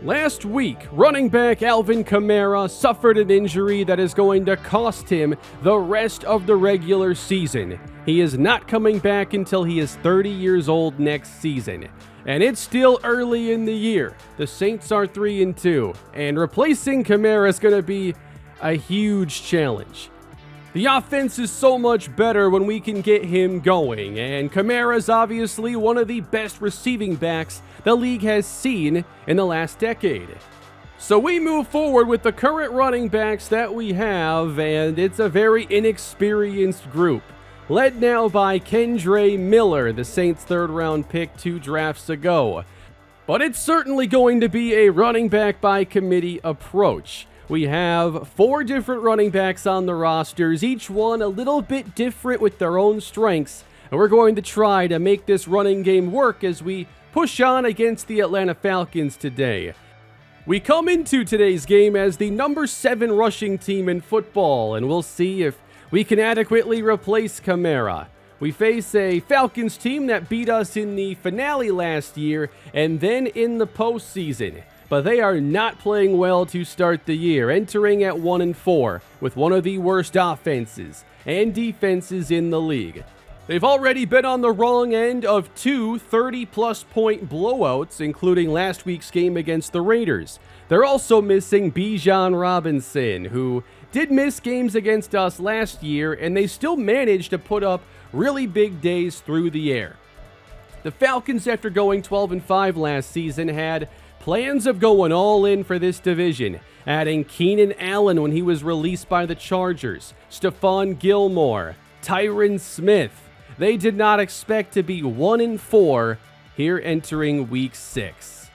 Last week, running back Alvin Kamara suffered an injury that is going to cost him the rest of the regular season. He is not coming back until he is 30 years old next season. And it's still early in the year. The Saints are 3-2, and replacing Kamara is going to be a huge challenge. The offense is so much better when we can get him going, and Kamara is obviously one of the best receiving backs the league has seen in the last decade. So we move forward with the current running backs that we have, and it's a very inexperienced group, led now by Kendre Miller, the Saints' third-round pick 2 drafts ago. But it's certainly going to be a running back by committee approach. We have 4 different running backs on the rosters, each one a little bit different with their own strengths, and we're going to try to make this running game work as we push on against the Atlanta Falcons today. We come into today's game as the number 7 rushing team in football, and we'll see if we can adequately replace Kamara. We face a Falcons team that beat us in the finale last year and then in the postseason. But they are not playing well to start the year, entering at 1-4 with one of the worst offenses and defenses in the league. They've already been on the wrong end of 2 30-plus point blowouts, including last week's game against the Raiders. They're also missing Bijan Robinson, who did miss games against us last year, and they still managed to put up really big days through the air. The Falcons, after going 12-5 last season, had plans of going all in for this division, adding Keenan Allen when he was released by the Chargers, Stephon Gilmore, Tyron Smith. They did not expect to be 1-4 here entering week 6.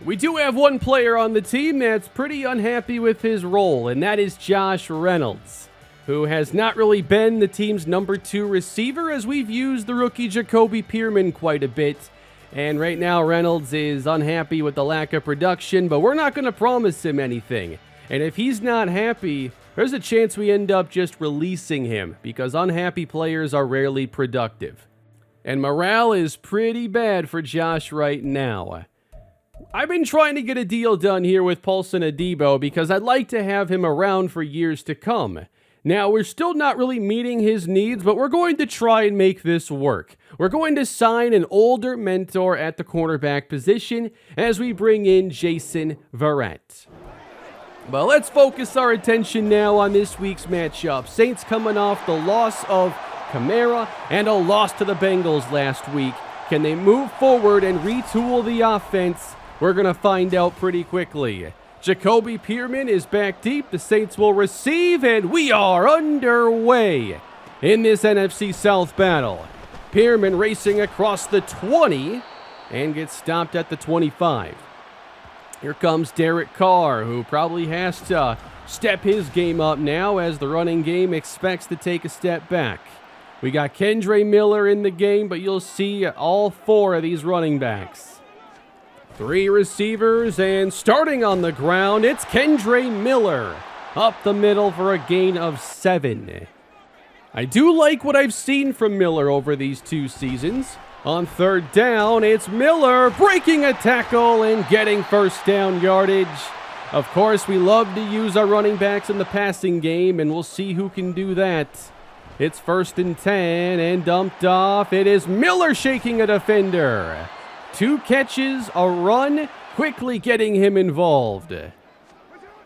We do have one player on the team that's pretty unhappy with his role, and that is Josh Reynolds, who has not really been the team's number 2 receiver, as we've used the rookie Jacoby Pearman quite a bit. And right now, Reynolds is unhappy with the lack of production, but we're not going to promise him anything. And if he's not happy, there's a chance we end up just releasing him, because unhappy players are rarely productive. And morale is pretty bad for Josh right now. I've been trying to get a deal done here with Paulson Adebo because I'd like to have him around for years to come. Now, we're still not really meeting his needs, but we're going to try and make this work. We're going to sign an older mentor at the cornerback position as we bring in Jason Verrett. But let's focus our attention now on this week's matchup. Saints coming off the loss of Kamara and a loss to the Bengals last week. Can they move forward and retool the offense? We're going to find out pretty quickly. Jacoby Pearman is back deep. The Saints will receive, and we are underway in this NFC South battle. Pearman racing across the 20 and gets stopped at the 25. Here comes Derek Carr, who probably has to step his game up now as the running game expects to take a step back. We got Kendre Miller in the game, but you'll see all 4 of these running backs. 3 receivers, and starting on the ground, it's Kendre Miller. Up the middle for a gain of 7. I do like what I've seen from Miller over these 2 seasons. On third down, it's Miller breaking a tackle and getting first down yardage. Of course, we love to use our running backs in the passing game, and we'll see who can do that. It's 1st and 10 and dumped off. It is Miller shaking a defender. 2 catches, a run, quickly getting him involved.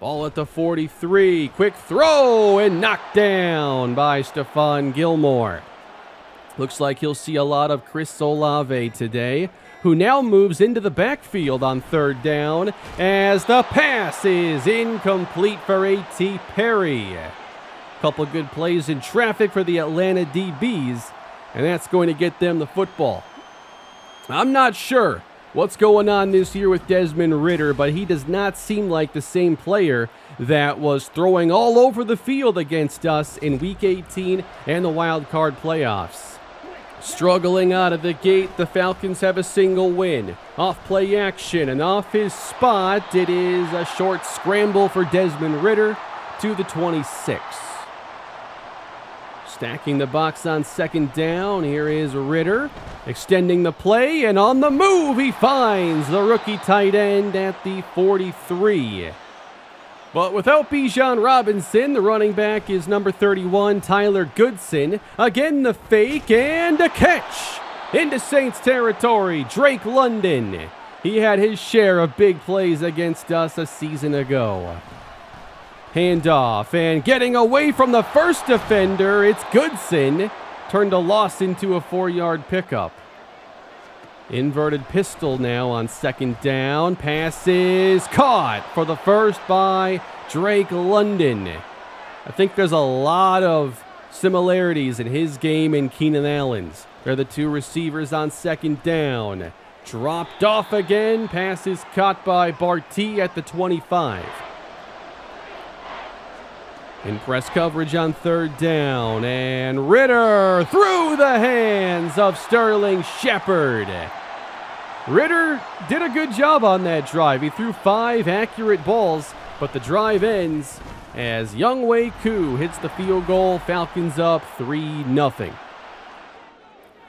Ball at the 43, quick throw, and knocked down by Stephon Gilmore. Looks like he'll see a lot of Chris Olave today, who now moves into the backfield on third down as the pass is incomplete for A.T. Perry. Couple good plays in traffic for the Atlanta DBs, and that's going to get them the football. I'm not sure what's going on this year with Desmond Ridder, but he does not seem like the same player that was throwing all over the field against us in Week 18 and the wild card playoffs. Struggling out of the gate, the Falcons have a single win. Off play action, and off his spot, it is a short scramble for Desmond Ridder to the 26. Stacking the box on second down. Here is Ritter extending the play, and on the move he finds the rookie tight end at the 43. But without Bijan Robinson, the running back is number 31, Tyler Goodson. Again the fake and a catch into Saints territory. Drake London. He had his share of big plays against us a season ago. Handoff, and getting away from the first defender, it's Goodson. Turned a loss into a 4-yard pickup. Inverted pistol now on second down. Pass is caught for the first by Drake London. I think there's a lot of similarities in his game and Keenan Allen's. They're the two receivers on second down. Dropped off again. Pass is caught by Barty at the 25. In press coverage on third down, and Ritter through the hands of Sterling Shepard. Ritter did a good job on that drive. He threw 5 accurate balls, but the drive ends as Younghoe Koo hits the field goal. Falcons up 3-0.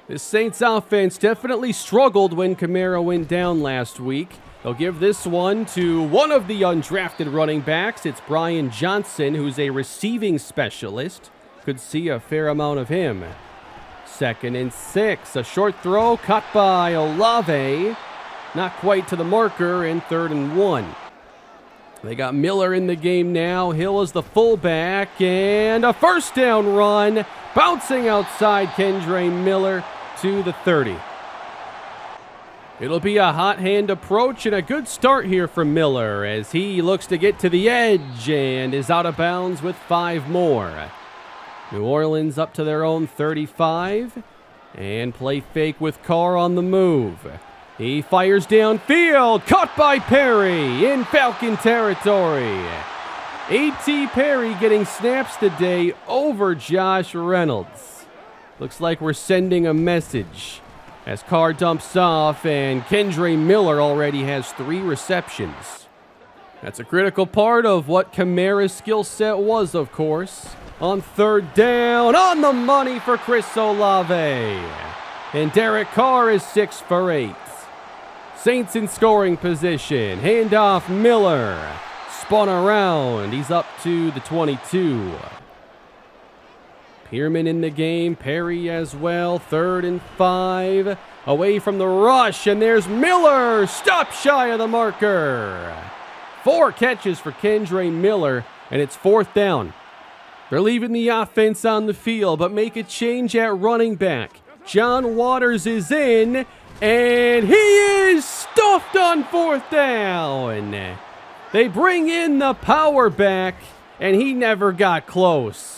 This Saints offense definitely struggled when Kamara went down last week. They'll give this one to one of the undrafted running backs. It's Brian Johnson, who's a receiving specialist. Could see a fair amount of him. 2nd and 6. A short throw cut by Olave. Not quite to the marker, and 3rd and 1. They got Miller in the game now. Hill is the fullback, and a first down run. Bouncing outside Kendre Miller to the 30. It'll be a hot hand approach and a good start here from Miller as he looks to get to the edge and is out of bounds with 5 more. New Orleans up to their own 35 and play fake with Carr on the move. He fires downfield, caught by Perry in Falcon territory. A.T. Perry getting snaps today over Josh Reynolds. Looks like we're sending a message. As Carr dumps off, and Kendre Miller already has 3 receptions. That's a critical part of what Kamara's skill set was, of course. On third down, on the money for Chris Olave. And Derek Carr is 6 for 8. Saints in scoring position. Handoff Miller. Spun around. He's up to the 22. Pearman in the game, Perry as well, 3rd and 5, away from the rush, and there's Miller, stop shy of the marker. 4 catches for Kendre Miller, and it's 4th down. They're leaving the offense on the field, but make a change at running back. John Waters is in, and he is stuffed on 4th down. They bring in the power back, and he never got close.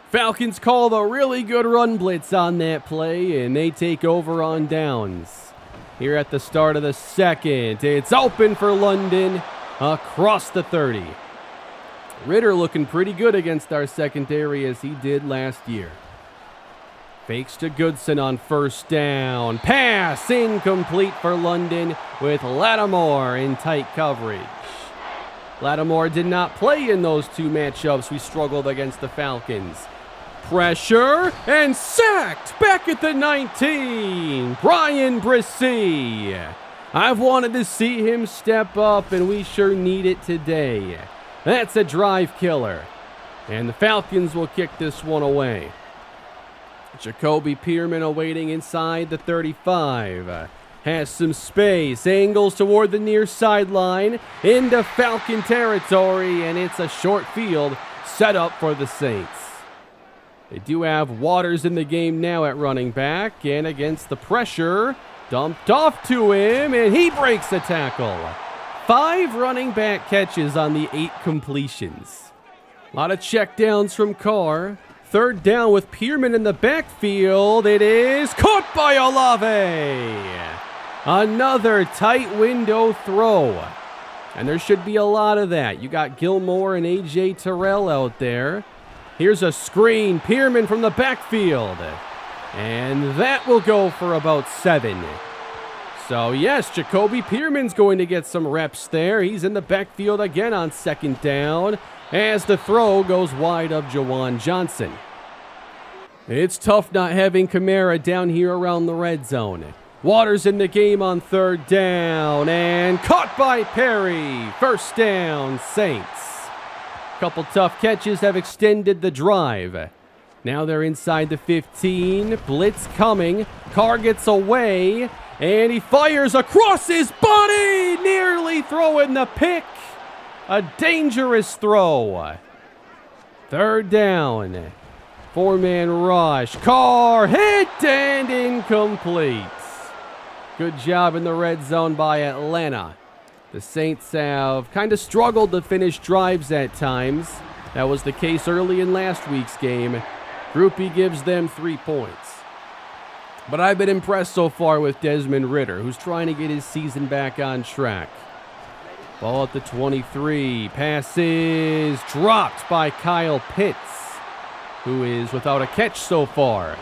Falcons call the really good run blitz on that play, and they take over on downs. Here at the start of the second, it's open for London across the 30. Ritter looking pretty good against our secondary as he did last year. Fakes to Goodson on first down. Pass incomplete for London with Lattimore in tight coverage. Lattimore did not play in those 2 matchups we struggled against the Falcons. Pressure and sacked back at the 19. Brian Bresee. I've wanted to see him step up, and we sure need it today. That's a drive killer. And the Falcons will kick this one away. Jacoby Pearman awaiting inside the 35. Has some space, angles toward the near sideline, into Falcon territory, and it's a short field set up for the Saints. They do have Waters in the game now at running back, and against the pressure, dumped off to him, and he breaks the tackle. 5 running back catches on the 8 completions. A lot of checkdowns from Carr. 3rd down with Pearman in the backfield. It is caught by Olave. Another tight window throw. And there should be a lot of that. You got Gilmore and A.J. Terrell out there. Here's a screen. Pearman from the backfield. And that will go for about 7. So yes, Jacoby Pearman's going to get some reps there. He's in the backfield again on 2nd down as the throw goes wide of Jawan Johnson. It's tough not having Kamara down here around the red zone. Waters in the game on third down, and caught by Perry. First down, Saints. Couple tough catches have extended the drive. Now they're inside the 15. Blitz coming. Carr gets away, and he fires across his body, nearly throwing the pick. A dangerous throw. Third down. Four-man rush. Carr hit and incomplete. Good job in the red zone by Atlanta. The Saints have kind of struggled to finish drives at times. That was the case early in last week's game. Groupie gives them 3 points. But I've been impressed so far with Desmond Ridder, who's trying to get his season back on track. Ball at the 23. Pass is dropped by Kyle Pitts, who is without a catch so far.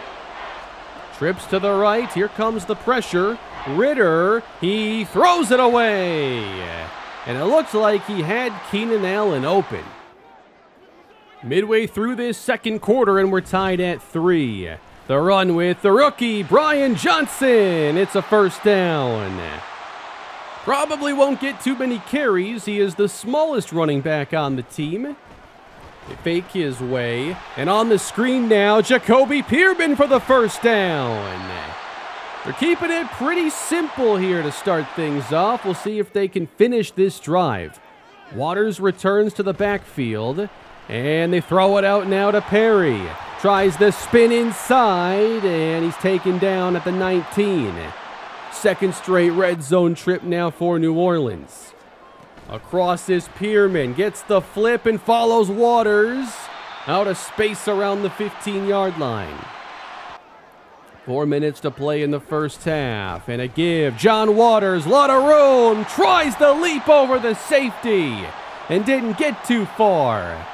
Trips to the right. Here comes the pressure. Ridder, he throws it away. And it looks like he had Keenan Allen open. Midway through this second quarter, and we're tied at 3. The run with the rookie, Brian Johnson. It's a first down. Probably won't get too many carries. He is the smallest running back on the team. They fake his way. And on the screen now, Jacoby Pearman for the first down. They're keeping it pretty simple here to start things off. We'll see if they can finish this drive. Waters returns to the backfield, and they throw it out now to Perry. Tries the spin inside, and he's taken down at the 19. Second straight red zone trip now for New Orleans. Across is Pearman, gets the flip and follows Waters. Out of space around the 15-yard line. 4 minutes to play in the first half, and a give. John Waters, lot of room, tries the leap over the safety, and didn't get too far.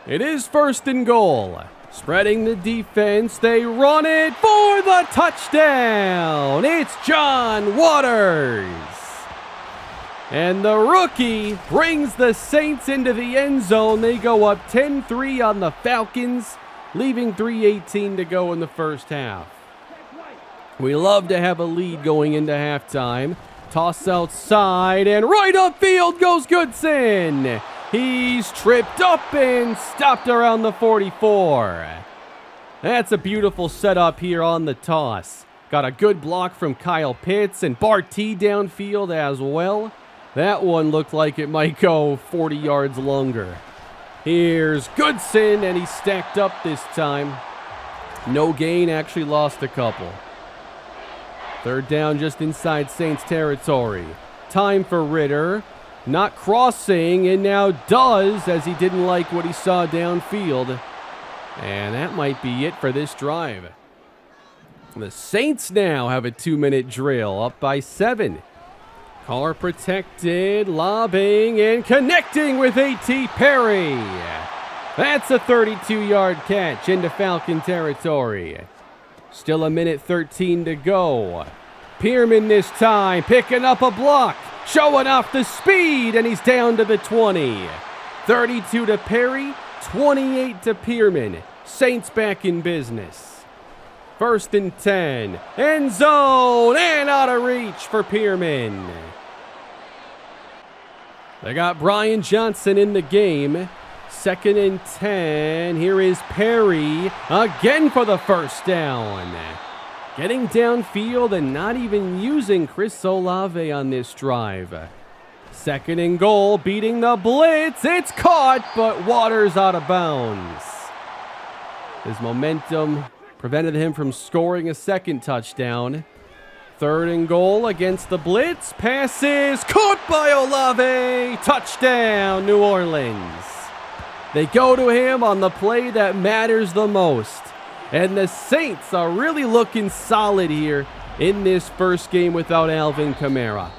It is first and goal. Spreading the defense, they run it for the touchdown. It's John Waters. And the rookie brings the Saints into the end zone. They go up 10-3 on the Falcons, leaving 3:18 to go in the first half. We love to have a lead going into halftime. Toss outside, and right upfield goes Goodson. He's tripped up and stopped around the 44. That's a beautiful setup here on the toss. Got a good block from Kyle Pitts and Barty downfield as well. That one looked like it might go 40 yards longer. Here's Goodson, and he's stacked up this time. No gain, actually lost a couple. Third down just inside Saints territory. Time for Ridder. Not crossing, and now does, as he didn't like what he saw downfield. And that might be it for this drive. The Saints now have a 2-minute drill, up by 7. Carr protected, lobbing, and connecting with A.T. Perry. That's a 32-yard catch into Falcon territory. Still a minute 13 to go. Pearman this time, picking up a block, showing off the speed, and he's down to the 20. 32 to Perry, 28 to Pearman. Saints back in business. First and 10. End zone, and out of reach for Pearman. They got Brian Johnson in the game. Second and 10. Here is Perry again for the first down. Getting downfield and not even using Chris Olave on this drive. Second and goal, beating the blitz. It's caught, but Waters out of bounds. His momentum prevented him from scoring a second touchdown. Third and goal against the blitz. Passes caught by Olave. Touchdown, New Orleans. They go to him on the play that matters the most. And the Saints are really looking solid here in this first game without Alvin Kamara.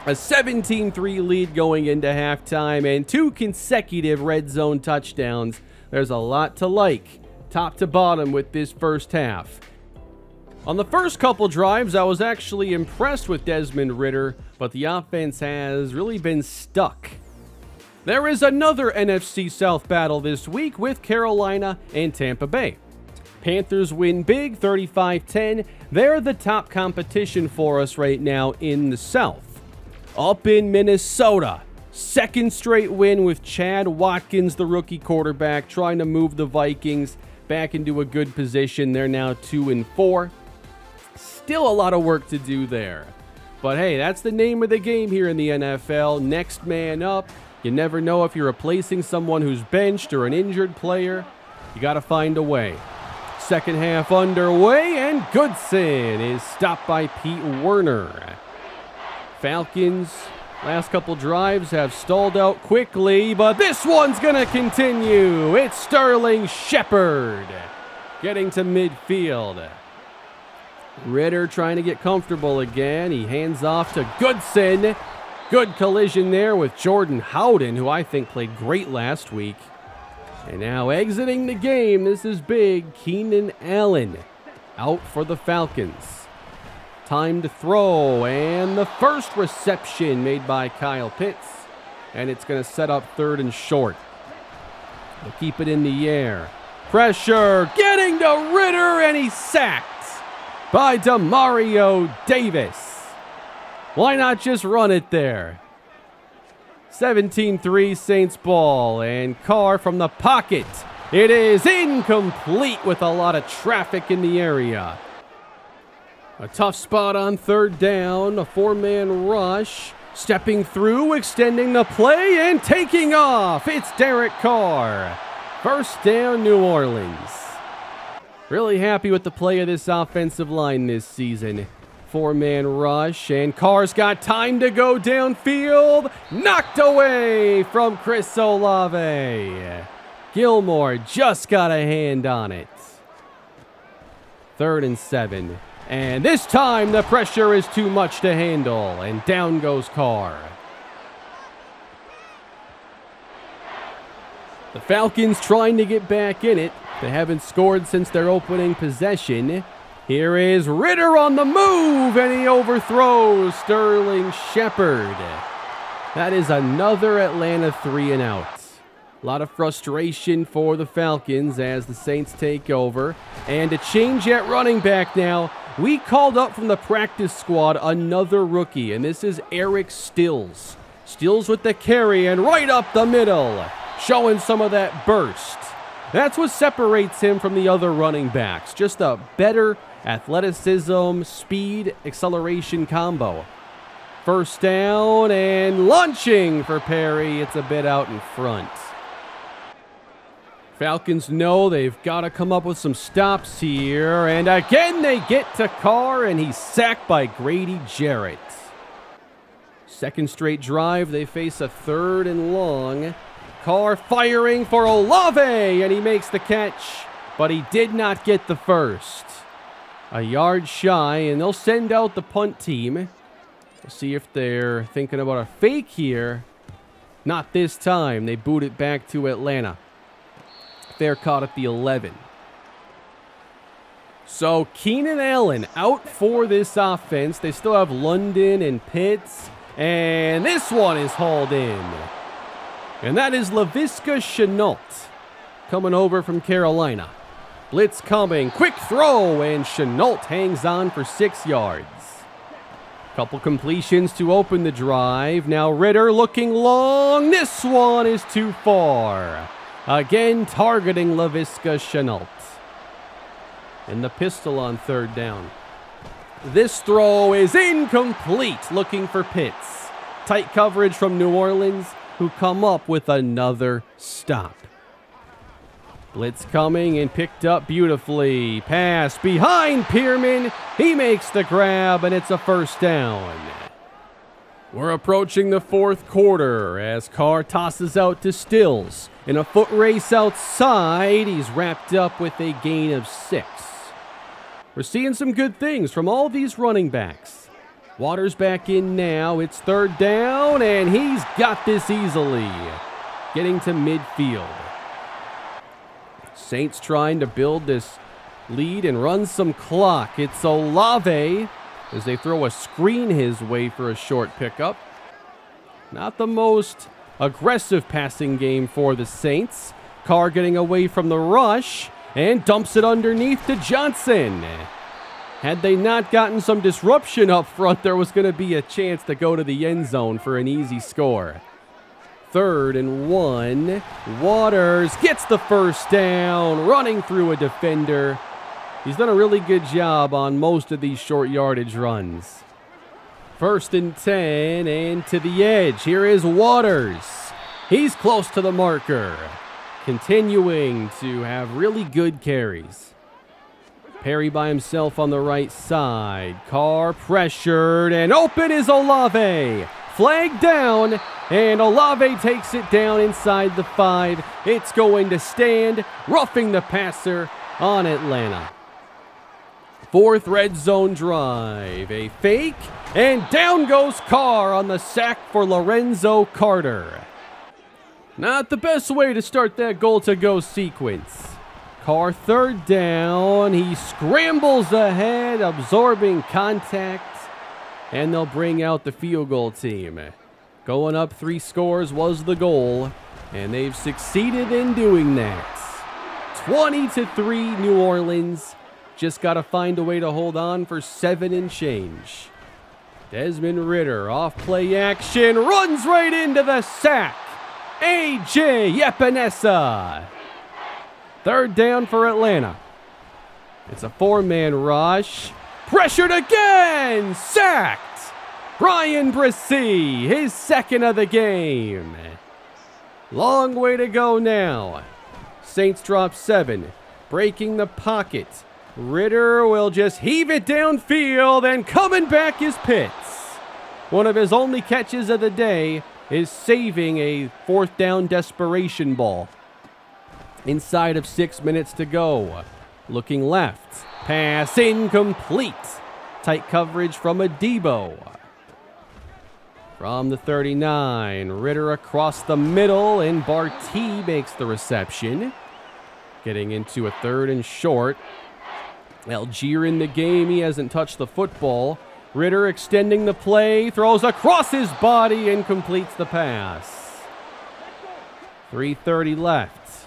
A 17-3 lead going into halftime and 2 consecutive red zone touchdowns. There's a lot to like, top to bottom, with this first half. On the first couple drives, I was actually impressed with Desmond Ridder, but the offense has really been stuck. There is another NFC South battle this week with Carolina and Tampa Bay. Panthers win big, 35-10. They're the top competition for us right now in the South. Up in Minnesota, second straight win with Chad Watkins, the rookie quarterback, trying to move the Vikings back into a good position. They're now 2-4. Still a lot of work to do there. But hey, that's the name of the game here in the NFL. Next man up. You never know if you're replacing someone who's benched or an injured player. You got to find a way. Second half underway, and Goodson is stopped by Pete Werner. Falcons, last couple drives have stalled out quickly, but this one's going to continue. It's Sterling Shepard getting to midfield. Ritter trying to get comfortable again. He hands off to Goodson. Good collision there with Jordan Howden, who I think played great last week. And now exiting the game, this is big. Keenan Allen out for the Falcons. Time to throw, and the first reception made by Kyle Pitts. And it's going to set up third and short. They'll keep it in the air. Pressure, getting to Ritter, and he's sacked by Demario Davis. Why not just run it there? 17-3 Saints ball, and Carr from the pocket. It is incomplete with a lot of traffic in the area. A tough spot on third down, a four-man rush. Stepping through, extending the play, and taking off. It's Derek Carr. First down, New Orleans. Really happy with the play of this offensive line this season. Four-man rush, and Carr's got time to go downfield. Knocked away from Chris Olave. Gilmore just got a hand on it. 3rd and 7. And this time the pressure is too much to handle, and down goes Carr. The Falcons trying to get back in it. They haven't scored since their opening possession. Here is Ritter on the move, and he overthrows Sterling Shepard. That is another Atlanta 3-and-out. A lot of frustration for the Falcons as the Saints take over. And a change at running back now. We called up from the practice squad another rookie, and this is Eric Stills. Stills with the carry, and right up the middle, showing some of that burst. That's what separates him from the other running backs. Just a better athleticism, speed, acceleration combo. First down, and launching for Perry. It's a bit out in front. Falcons know they've got to come up with some stops here. And again, they get to Carr, and he's sacked by Grady Jarrett. Second straight drive, they face a 3rd and long. Carr firing for Olave, and he makes the catch, but he did not get the first. A yard shy, and they'll send out the punt team. We'll see if they're thinking about a fake here. Not this time. They boot it back to Atlanta. They're caught at the 11. So Keenan Allen out for this offense. They still have London and Pitts, and this one is hauled in. And that is Laviska Shenault coming over from Carolina. Blitz coming, quick throw, and Shenault hangs on for 6 yards. Couple completions to open the drive. Now Ritter looking long. This one is too far. Again, targeting Laviska Shenault. And the pistol on 3rd down. This throw is incomplete, looking for Pitts. Tight coverage from New Orleans, who come up with another stop. Blitz coming and picked up beautifully. Pass behind Pierman. He makes the grab, and it's a first down. We're approaching the 4th quarter as Carr tosses out to Stills. In a foot race outside, he's wrapped up with a gain of 6. We're seeing some good things from all these running backs. Waters back in now. It's 3rd down, and he's got this easily. Getting to midfield. Saints trying to build this lead and run some clock. It's Olave as they throw a screen his way for a short pickup. Not the most aggressive passing game for the Saints. Carr getting away from the rush, and dumps it underneath to Johnson. Had they not gotten some disruption up front, there was going to be a chance to go to the end zone for an easy score. 3rd and 1. Waters gets the first down, running through a defender. He's done a really good job on most of these short yardage runs. 1st and 10, and to the edge. Here is Waters. He's close to the marker, continuing to have really good carries. Perry by himself on the right side. Carr pressured, and open is Olave. Flag down, and Olave takes it down inside the 5. It's going to stand, roughing the passer on Atlanta. 4th red zone drive. A fake, and down goes Carr on the sack for Lorenzo Carter. Not the best way to start that goal-to-go sequence. Carr 3rd down. He scrambles ahead, absorbing contact. And they'll bring out the field goal team. Going up 3 scores was the goal, and they've succeeded in doing that. 20-3 New Orleans. Just got to find a way to hold on for 7 and change. Desmond Ridder off play action, runs right into the sack. A.J. Epinesa. 3rd down for Atlanta. It's a 4-man rush. Pressured again! Sacked! Brian Bresee, his 2nd of the game. Long way to go now. Saints drop 7. Breaking the pocket. Ridder will just heave it downfield, and coming back is Pitts. One of his only catches of the day is saving a 4th down desperation ball. Inside of 6 minutes to go. Looking left. Pass incomplete. Tight coverage from Adebo. From the 39, Ridder across the middle, and Barty makes the reception. Getting into a 3rd and short. Algier in the game. He hasn't touched the football. Ridder extending the play, throws across his body and completes the pass. 3:30 left.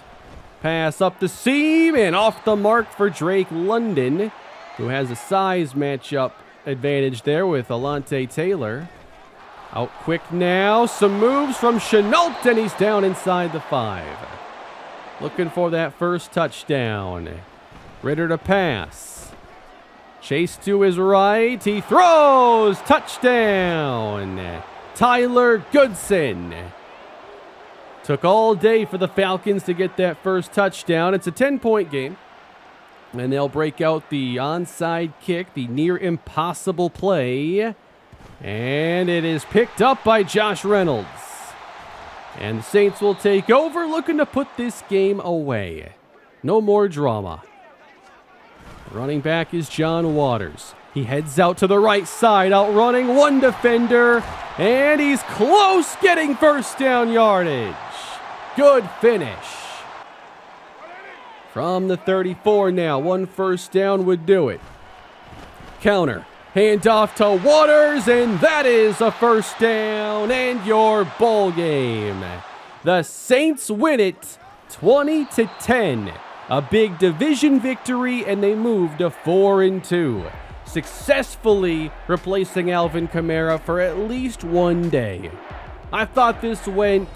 Pass up the seam and off the mark for Drake London, who has a size matchup advantage there with Alontae Taylor. Out quick now. Some moves from Chenault, and he's down inside the 5. Looking for that first touchdown. Ridder to pass. Chase to his right. He throws. Touchdown. Tyler Goodson. Took all day for the Falcons to get that first touchdown. It's a 10-point game. And they'll break out the onside kick, the near impossible play. And it is picked up by Josh Reynolds. And the Saints will take over, looking to put this game away. No more drama. Running back is John Waters. He heads out to the right side, outrunning one defender. And he's close, getting first down yardage. Good finish. From the 34 now, 1 first down would do it. Counter. Hand off to Waters, and that is a first down and your bowl game. The Saints win it 20-10. A big division victory, and they move to 4-2. Successfully replacing Alvin Kamara for at least one day. I thought this went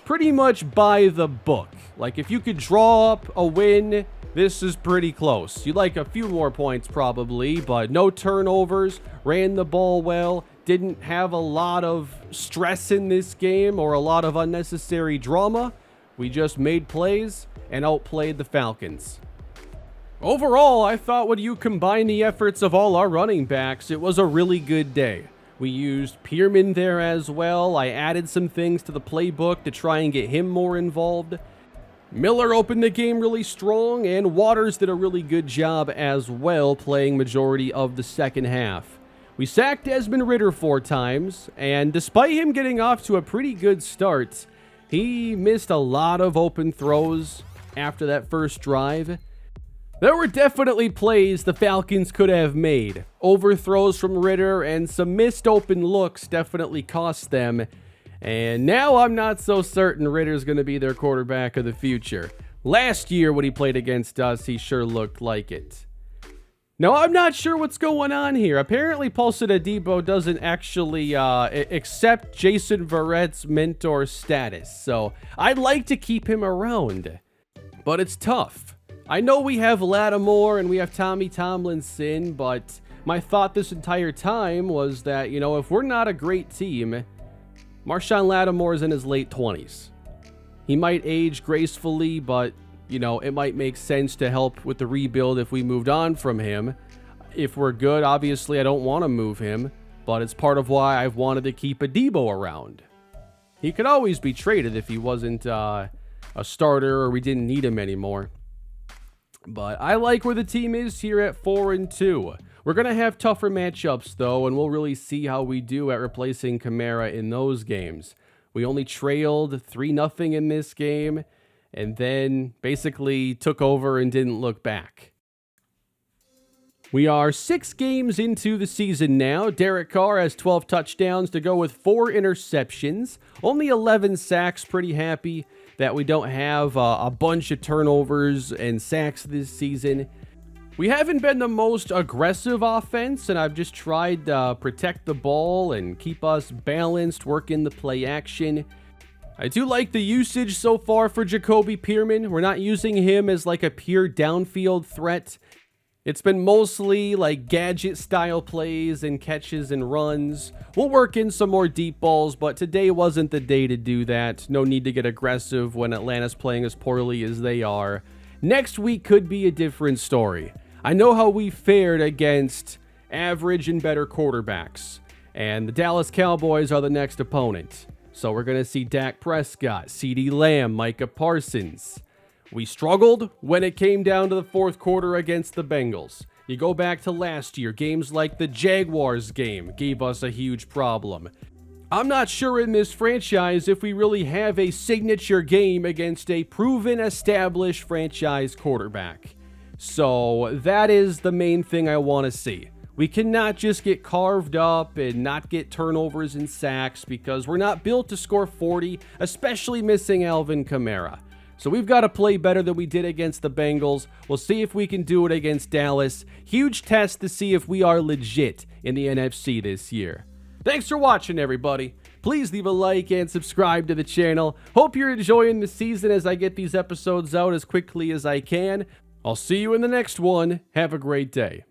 pretty much by the book. Like, if you could draw up a win, this is pretty close. You'd like a few more points probably, but no turnovers, ran the ball well, didn't have a lot of stress in this game or a lot of unnecessary drama. We just made plays and outplayed the Falcons. Overall, I thought when you combine the efforts of all our running backs, it was a really good day. We used Pierman there as well. I added some things to the playbook to try and get him more involved. Miller opened the game really strong, and Waters did a really good job as well, playing majority of the second half. We sacked Desmond Ridder 4 times, and despite him getting off to a pretty good start, he missed a lot of open throws after that first drive. There were definitely plays the Falcons could have made. Overthrows from Ridder and some missed open looks definitely cost them. And now I'm not so certain Ridder's going to be their quarterback of the future. Last year when he played against us, he sure looked like it. Now, I'm not sure what's going on here. Apparently, Paulson Adebo doesn't actually accept Jason Verrett's mentor status, so I'd like to keep him around. But it's tough. I know we have Lattimore and we have Tommy Tomlinson, but my thought this entire time was that, if we're not a great team, Marshawn Lattimore is in his late 20s. He might age gracefully, but it might make sense to help with the rebuild if we moved on from him. If we're good, obviously I don't want to move him, but it's part of why I've wanted to keep Adebo around. He could always be traded if he wasn't a starter or we didn't need him anymore. But I like where the team is here at 4-2. We're going to have tougher matchups, though, and we'll really see how we do at replacing Kamara in those games. We only trailed 3-0 in this game, and then basically took over and didn't look back. We are 6 games into the season now. Derek Carr has 12 touchdowns to go with 4 interceptions. Only 11 sacks. Pretty happy that we don't have a bunch of turnovers and sacks this season. We haven't been the most aggressive offense, and I've just tried to protect the ball and keep us balanced, work in the play action. I do like the usage so far for Jacoby Pearman. We're not using him as like a pure downfield threat. It's been mostly like gadget style plays and catches and runs. We'll work in some more deep balls, but today wasn't the day to do that. No need to get aggressive when Atlanta's playing as poorly as they are. Next week could be a different story. I know how we fared against average and better quarterbacks, and the Dallas Cowboys are the next opponent. So we're going to see Dak Prescott, CeeDee Lamb, Micah Parsons. We struggled when it came down to the fourth quarter against the Bengals. You go back to last year, games like the Jaguars game gave us a huge problem. I'm not sure in this franchise if we really have a signature game against a proven, established franchise quarterback. So that is the main thing I want to see. We cannot just get carved up and not get turnovers and sacks because we're not built to score 40, especially missing Alvin Kamara. So we've got to play better than we did against the Bengals. We'll see if we can do it against Dallas. Huge test to see if we are legit in the NFC this year. Thanks for watching, everybody. Please leave a like and subscribe to the channel. Hope you're enjoying the season as I get these episodes out as quickly as I can. I'll see you in the next one. Have a great day.